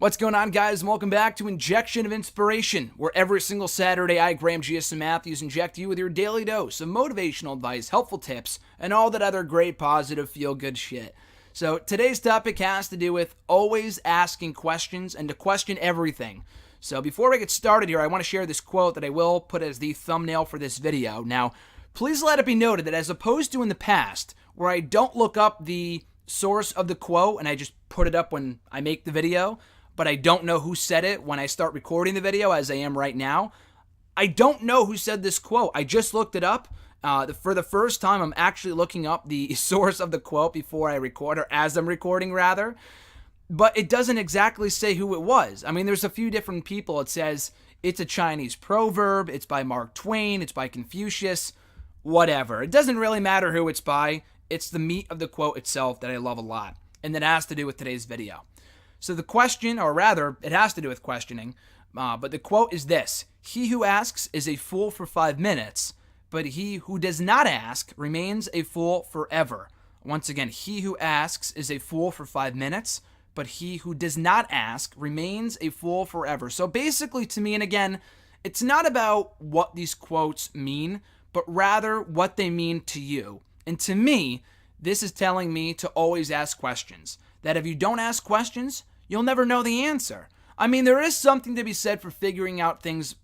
What's going on, guys, and welcome back to Injection of Inspiration, where every single Saturday I, Graham G.S. Matthews, inject you with your daily dose of motivational advice, helpful tips, and all that other great, positive, feel-good shit. So today's topic has to do with always asking questions and to question everything. So before we get started here, I want to share this quote that I will put as the thumbnail for this video. Now, please let it be noted that as opposed to in the past, where I don't look up the source of the quote and I just put it up when I make the video, but I don't know who said it when I start recording the video, as I am right now. I don't know who said this quote. I just looked it up. For the first time, I'm actually looking up the source of the quote before I record, or as I'm recording, rather. But it doesn't exactly say who it was. I mean, there's a few different people. It says it's a Chinese proverb, it's by Mark Twain, it's by Confucius, whatever. It doesn't really matter who it's by. It's the meat of the quote itself that I love a lot, and that has to do with today's video. So the question, or rather, it has to do with questioning, but the quote is this: "He who asks is a fool for 5 minutes, but he who does not ask remains a fool forever." Once again, he who asks is a fool for 5 minutes, but he who does not ask remains a fool forever. So basically, to me, and again, it's not about what these quotes mean, but rather what they mean to you. And to me, this is telling me to always ask questions. That if you don't ask questions, you'll never know the answer. I mean, there is something to be said for figuring out things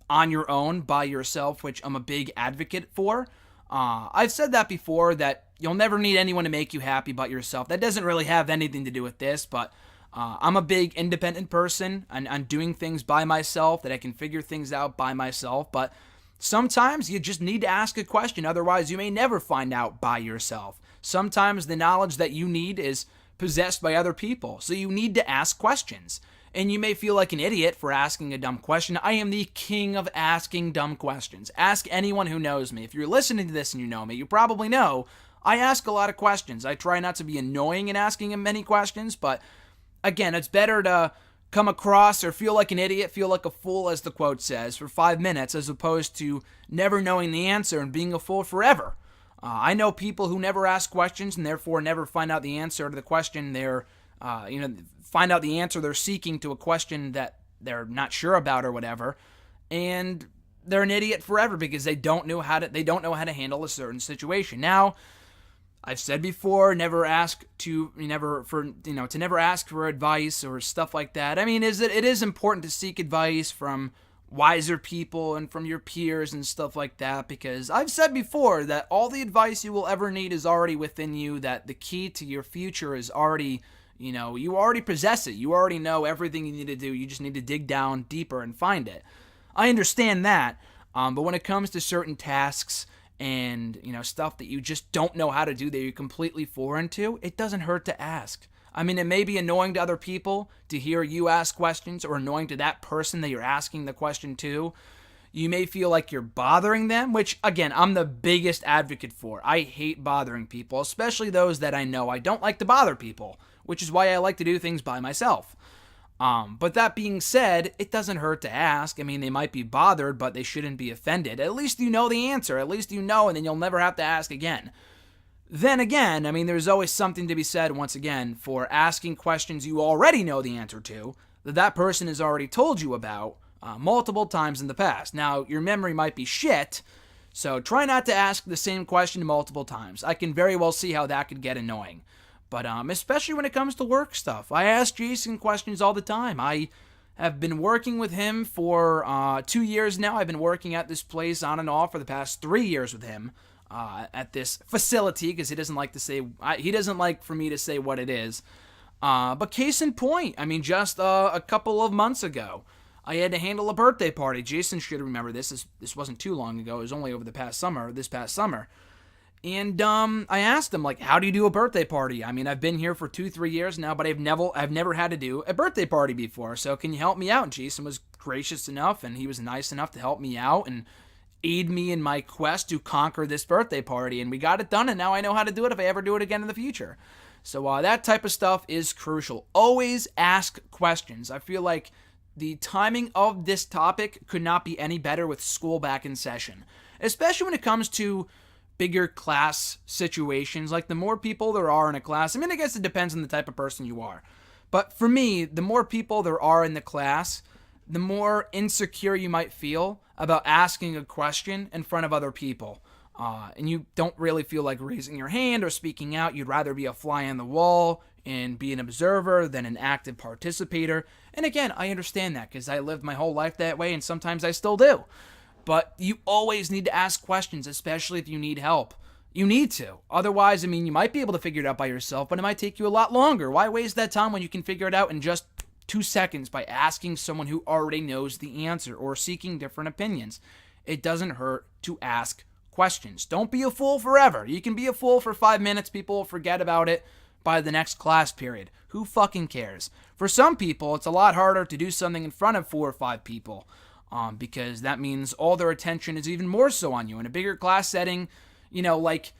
on your own, by yourself, which I'm a big advocate for. I've said that before, that you'll never need anyone to make you happy but yourself. That doesn't really have anything to do with this, but I'm a big independent person, and I'm doing things by myself, that I can figure things out by myself. But sometimes you just need to ask a question, otherwise you may never find out by yourself. Sometimes the knowledge that you need is possessed by other people, so you need to ask questions. And you may feel like an idiot for asking a dumb question. I am the king of asking dumb questions. Ask anyone who knows me. If you're listening to this and you know me, you probably know I ask a lot of questions. I try not to be annoying in asking many questions, but again, it's better to come across or feel like an idiot, feel like a fool, as the quote says, for 5 minutes, as opposed to never knowing the answer and being a fool forever. I know people who never ask questions and therefore never find out the answer to the question find out the answer they're seeking to a question that they're not sure about or whatever, and they're an idiot forever because they don't know how to handle a certain situation. Now, I've said before, never ask for advice or stuff like that. I mean, it is important to seek advice from wiser people and from your peers and stuff like that, because I've said before that all the advice you will ever need is already within you, that the key to your future is already, you already possess it. You already know everything you need to do. You just need to dig down deeper and find it. I understand that, but when it comes to certain tasks and, stuff that you just don't know how to do, that you're completely foreign to, it doesn't hurt to ask. I mean, it may be annoying to other people to hear you ask questions, or annoying to that person that you're asking the question to. You may feel like you're bothering them, which, again, I'm the biggest advocate for. I hate bothering people, especially those that I know. I don't like to bother people, which is why I like to do things by myself. But that being said, it doesn't hurt to ask. I mean, they might be bothered, but they shouldn't be offended. At least you know the answer. At least you know, and then you'll never have to ask again. Then again, I mean, there's always something to be said, once again, for asking questions you already know the answer to, that person has already told you about multiple times in the past. Now, your memory might be shit, so try not to ask the same question multiple times. I can very well see how that could get annoying. But especially when it comes to work stuff. I ask Jason questions all the time. I have been working with him for 2 years now. I've been working at this place on and off for the past 3 years with him. At this facility, because he doesn't like for me to say what it is. But case in point, I mean, just a couple of months ago, I had to handle a birthday party. Jason should remember this. This wasn't too long ago. It was only over this past summer. And I asked him, like, how do you do a birthday party? I mean, I've been here for 2-3 years now, but I've never had to do a birthday party before. So can you help me out? And Jason was gracious enough, and he was nice enough to help me out and aid me in my quest to conquer this birthday party, and we got it done, and now I know how to do it if I ever do it again in the future. So that type of stuff is crucial. Always ask questions. I feel like the timing of this topic could not be any better with school back in session, especially when it comes to bigger class situations. Like, the more people there are in a class, I mean, I guess it depends on the type of person you are, But for me, the more people there are in the class, the more insecure you might feel about asking a question in front of other people. And you don't really feel like raising your hand or speaking out. You'd rather be a fly on the wall and be an observer than an active participator. And again, I understand that because I lived my whole life that way, and sometimes I still do. But you always need to ask questions, especially if you need help. You need to. Otherwise, you might be able to figure it out by yourself, but it might take you a lot longer. Why waste that time when you can figure it out in just 2 seconds by asking someone who already knows the answer or seeking different opinions? It doesn't hurt to ask questions. Don't be a fool forever. You can be a fool for 5 minutes. People will forget about it by the next class period. Who fucking cares? For some people, it's a lot harder to do something in front of 4 or 5 people because that means all their attention is even more so on you. In a bigger class setting, like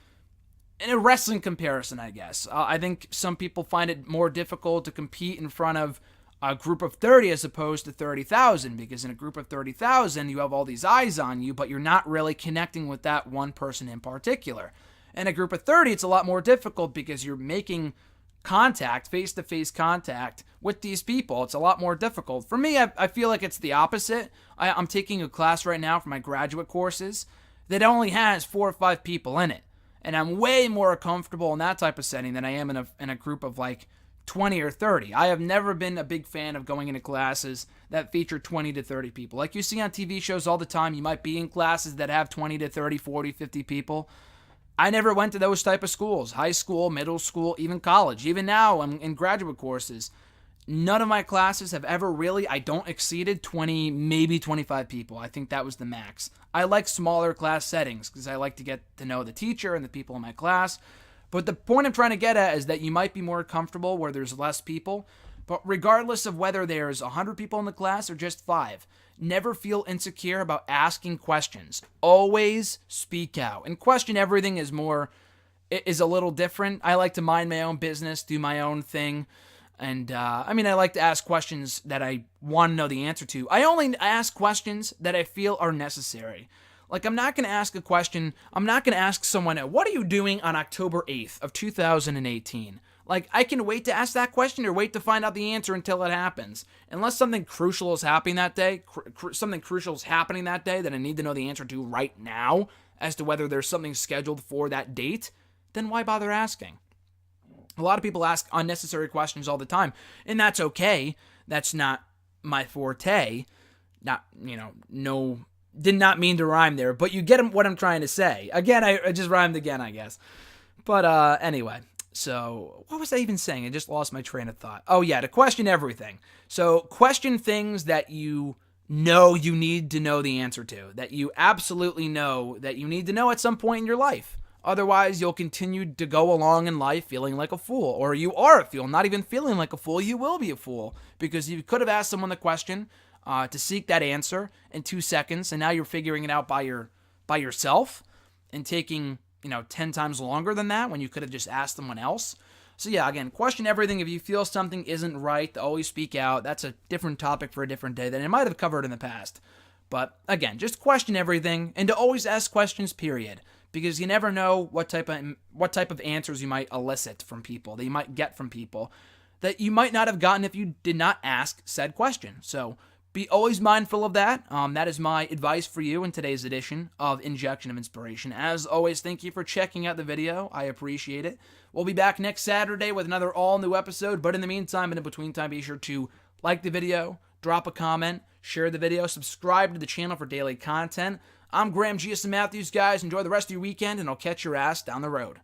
in a wrestling comparison, I guess. I think some people find it more difficult to compete in front of a group of 30 as opposed to 30,000, because in a group of 30,000, you have all these eyes on you, but you're not really connecting with that one person in particular. In a group of 30, it's a lot more difficult because you're making contact, face-to-face contact with these people. It's a lot more difficult. For me, I feel like it's the opposite. I'm taking a class right now for my graduate courses that only has 4 or 5 people in it. And I'm way more comfortable in that type of setting than I am in a group of like 20 or 30. I have never been a big fan of going into classes that feature 20 to 30 people. Like you see on TV shows all the time, you might be in classes that have 20 to 30, 40, 50 people. I never went to those type of schools. High school, middle school, even college. Even now, I'm in graduate courses. None of my classes have ever really, I don't exceeded 20, maybe 25 people. I think that was the max. I like smaller class settings because I like to get to know the teacher and the people in my class. But the point I'm trying to get at is that you might be more comfortable where there's less people. But regardless of whether there's 100 people in the class or just 5, never feel insecure about asking questions. Always speak out. And question everything is a little different. I like to mind my own business, do my own thing. And I like to ask questions that I want to know the answer to. I only ask questions that I feel are necessary. Like, I'm not going to ask a question. I'm not going to ask someone, what are you doing on October 8th of 2018? Like, I can wait to ask that question or wait to find out the answer until it happens. Unless something crucial is happening that day, that I need to know the answer to right now as to whether there's something scheduled for that date, then why bother asking? A lot of people ask unnecessary questions all the time, and that's okay. That's not my forte. Did not mean to rhyme there, but you get what I'm trying to say. Again, I just rhymed again, I guess. But anyway, so what was I even saying? I just lost my train of thought. Oh yeah, to question everything. So question things that you know you need to know the answer to, that you absolutely know that you need to know at some point in your life. Otherwise, you'll continue to go along in life feeling like a fool. Or you are a fool, not even feeling like a fool. You will be a fool because you could have asked someone the question to seek that answer in 2 seconds, and now you're figuring it out by yourself and taking 10 times longer than that when you could have just asked someone else. So yeah, again, question everything. If you feel something isn't right, always speak out. That's a different topic for a different day than I might have covered in the past. But again, just question everything and to always ask questions, period. Because you never know what type of answers you might elicit from people, that you might get from people, that you might not have gotten if you did not ask said question. So be always mindful of that. That is my advice for you in today's edition of Injection of Inspiration. As always, thank you for checking out the video. I appreciate it. We'll be back next Saturday with another all-new episode. But in the meantime, and in between time, be sure to like the video, drop a comment, share the video, subscribe to the channel for daily content. I'm Graham G.S. Matthews, guys. Enjoy the rest of your weekend, and I'll catch your ass down the road.